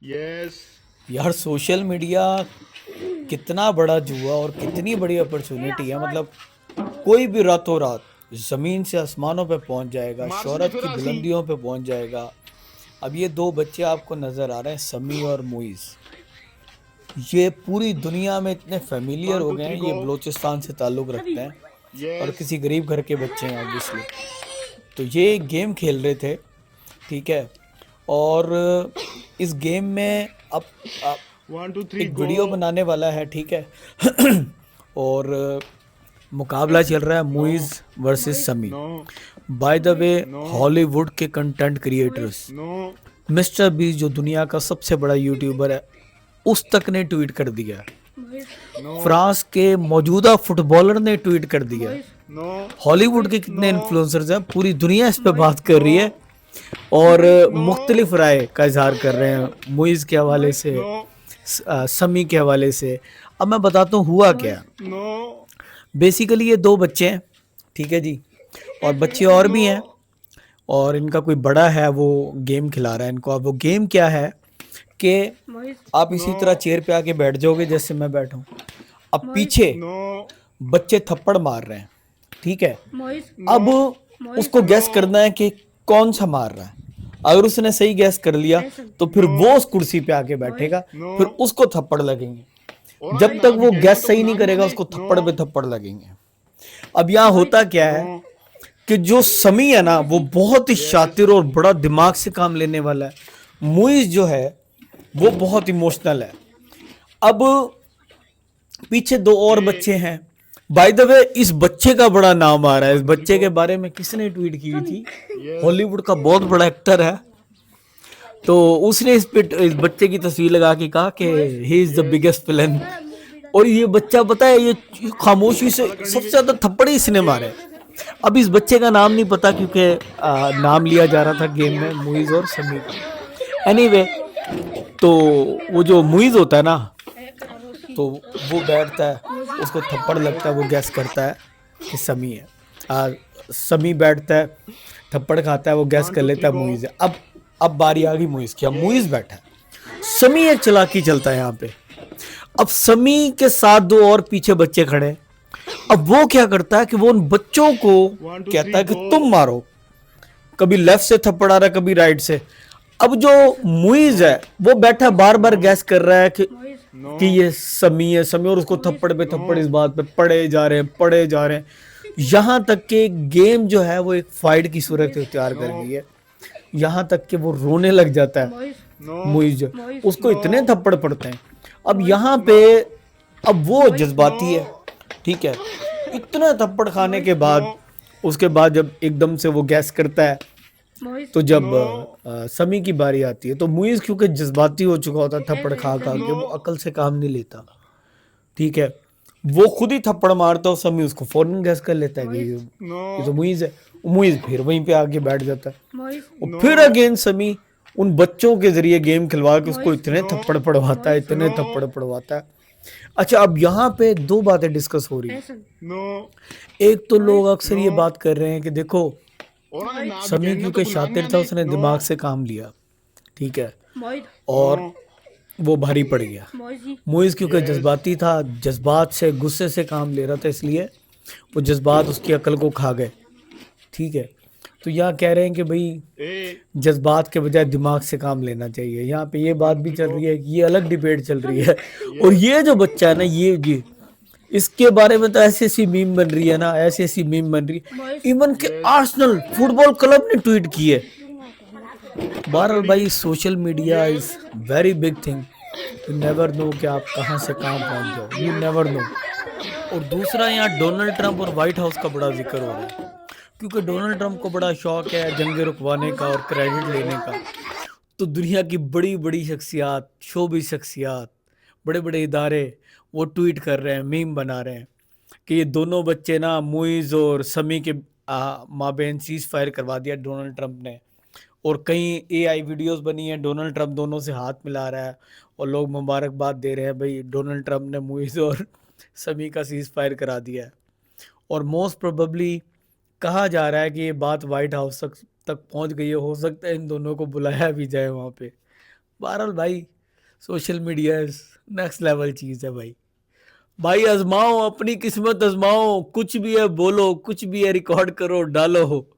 Yes. यार social media कितना बड़ा जुआ और कितनी बड़ी अपॉर्चुनिटी है। मतलब कोई भी रातों रात जमीन से आसमानों पे पहुंच जाएगा, मार्च शोहरत की 1984। बुलंदियों पे पहुंच जाएगा। अब ये दो बच्चे आपको नजर आ रहे हैं, समी और मुइज। ये पूरी दुनिया में इतने फेमिलियर वन हो टू गए थ्री हैं। गो। ये बलूचिस्तान से ताल्लुक़ रखते हैं और यस। किसी गरीब घर के बच्चे हैं ऑब्वियसली। तो ये गेम खेल रहे थे, ठीक है। और इस गेम में अब वन टू थ्री एक गो। वीडियो बनाने वाला है, ठीक है। और मुकाबला चल रहा है नो। मुइज वर्सेस समी। नो। बाय द वे, नो। हॉलीवुड के कंटेंट क्रिएटर्स, नो। मिस्टर बीस जो दुनिया का सबसे बड़ा यूट्यूबर है, उस तक ने ट्वीट कर दिया। नो। फ्रांस के मौजूदा फुटबॉलर ने ट्वीट कर दिया। नो। हॉलीवुड के कितने नो। इन्फ्लुएंसर्स हैं, पूरी दुनिया इस पे बात कर नो। रही है और नो। मुख्तलिफ राय का इजहार कर रहे हैं मुइज के हवाले से, नो। समी के हवाले से। अब मैं बताता हूँ हुआ क्या। नो। बेसिकली ये दो बच्चे हैं, ठीक है जी, और बच्चे और नो। भी हैं। और इनका कोई बड़ा है, वो गेम खिला रहा है इनको। अब वो गेम क्या है कि आप इसी तरह नो। चेयर पे आके बैठ जाओगे जैसे मैं बैठा हूँ। अब पीछे नो। बच्चे थप्पड़ मार रहे हैं, ठीक है। नो। अब उसको गैस नो। करना है कि कौन सा मार रहा है। अगर उसने सही गैस कर लिया तो फिर नो। वो उस कुर्सी पे आके बैठेगा, नो। फिर उसको थप्पड़ लगेंगे। और जब तक नाम वो कहना गैस तो सही नहीं नाम करेगा बोले। उसको नो। थप्पड़ पे थप्पड़ लगेंगे। अब यहाँ होता क्या नो। है कि जो समी है ना, वो बहुत ही यस। शातिर और बड़ा दिमाग से काम लेने वाला है। मुइज जो है वो बहुत इमोशनल है। अब पीछे दो और ए। बच्चे हैं। बाय द वे, इस बच्चे का बड़ा नाम आ रहा है। इस वन टू थ्री बच्चे गो। के बारे में किसने ट्वीट की हुई थी? यस। हॉलीवुड का बहुत बड़ा एक्टर है। तो उसने इस बच्चे की तस्वीर लगा के कहा कि he is the yes. Biggest villain. और ये बच्चा पता है, ये खामोशी से खड़ा करनी सबसे भी। ज्यादा थप्पड़ ही इसने मारे। अब इस बच्चे का नाम नहीं पता क्योंकि नाम लिया जा रहा था गेम में मुइज और समी का। एनीवे, तो वो जो मुइज होता है ना, तो वो बैठता है, उसको थप्पड़ लगता है, वो गैस करता है कि समी है। समी बैठता है, थप्पड़ खाता है, वो गैस वन कर टू लेता थ्री है गो। मुइज है। अब बारी आ गई मुइज की। अब मुइज यस। बैठा है, समी एक चालाकी चलता है यहाँ पे। अब समी के साथ दो और पीछे बच्चे खड़े हैं। अब वो क्या करता है कि वो उन बच्चों को वन टू कहता थ्री है कि गो। तुम मारो। कभी लेफ्ट से थप्पड़ आ रहा है, कभी राइट से। अब जो मुइज नो। है वो बैठा बार बार नो। गैस कर रहा है नो। कि ये समी है, समी, और उसको थप्पड़ पे नो। थप्पड़ इस बात पे पड़े जा रहे हैं, पड़े जा रहे हैं। यहाँ तक कि गेम जो है वो एक फाइट की सूरत इख्तियार नो। कर गई है। यहाँ तक कि वो रोने लग जाता है नो। मुइज, उसको नो। इतने थप्पड़ पड़ते हैं। अब यहाँ पे, नो। अब वो नो। जज्बाती है, ठीक है। इतना थप्पड़ खाने के नो। बाद, उसके बाद जब एकदम से वो गैस करता है, तो जब नो। समी की बारी आती है तो मुइज क्योंकि जज्बाती हो चुका होता है थप्पड़ खा खा के, नो। वो अकल से काम नहीं लेता, ठीक है। वो खुद ही थप्पड़ मारता है, समी उसको फौरन गैस कर लेता है कि नो। ये तो मुइज है। मुइज फिर वहीं पे आके बैठ जाता है और नो। फिर अगेन समी उन बच्चों के जरिए गेम खिलवा के उसको इतने नो। थप्पड़ पड़वाता है, इतने नो। थप्पड़ पड़वाता है। अच्छा, अब यहाँ पे दो बातें डिस्कस हो रही हैं। नो। एक तो लोग अक्सर नो। ये बात कर रहे हैं कि देखो, और नाम समी कहना तो क्योंकि नाम नहीं शातिर था, आने। उसने नो। दिमाग से काम लिया, ठीक है, नो। और वो भारी पड़ गया। मुइज क्योंकि यस। जज्बाती था, जज्बात से, गुस्से से काम ले रहा था, इसलिए वो जज्बात उसकी अकल को खा गए, ठीक है। तो यहाँ कह रहे हैं कि भाई ए। जज्बात के बजाय दिमाग से काम लेना चाहिए। यहाँ पे ये बात वन भी थ्री चल गो। रही है कि ये अलग डिबेट चल रही है। और यस। ये जो बच्चा है ना, ये इसके बारे में तो ऐसी ऐसी मीम बन रही है ना, ऐसी ऐसी मीम बन रही है, इवन के यस। आर्सेनल फुटबॉल क्लब ने ट्वीट की है। खड़ा बहरहाल करनी भी। भाई, social media is yes. Very big thing. You never know कि आप कहाँ से कहाँ पहुंच जाओ, यू नेवर नो। और दूसरा, यहाँ डोनाल्ड ट्रंप और व्हाइट हाउस का बड़ा जिक्र हो रहा है, क्योंकि डोनाल्ड ट्रंप को बड़ा शौक है जंगे रुकवाने का और क्रेडिट लेने का। तो दुनिया की बड़ी बड़ी शख्सियात, शोबी शख्सियात, बड़े बड़े इदारे, वो ट्वीट कर रहे हैं, मीम बना रहे हैं कि ये दोनों बच्चे ना, मुइज और समी के माबेन सीज फायर करवा दिया डोनाल्ड ट्रंप ने। और कई एआई वीडियोस बनी है, डोनाल्ड ट्रंप दोनों से हाथ मिला रहा है और लोग मुबारकबाद दे रहे हैं, भाई डोनाल्ड ट्रंप ने मुइज और समी का सीज फायर करा दिया है। और मोस्ट प्रोबेबली कहा जा रहा है कि ये बात वाइट हाउस तक पहुंच गई है। हो सकता है इन दोनों को बुलाया भी जाए वहाँ पे। बहरहाल भाई, सोशल मीडिया नेक्स्ट लेवल चीज है भाई। भाई आजमाओ अपनी किस्मत, आजमाओ, कुछ भी है बोलो, कुछ भी है रिकॉर्ड करो डालो।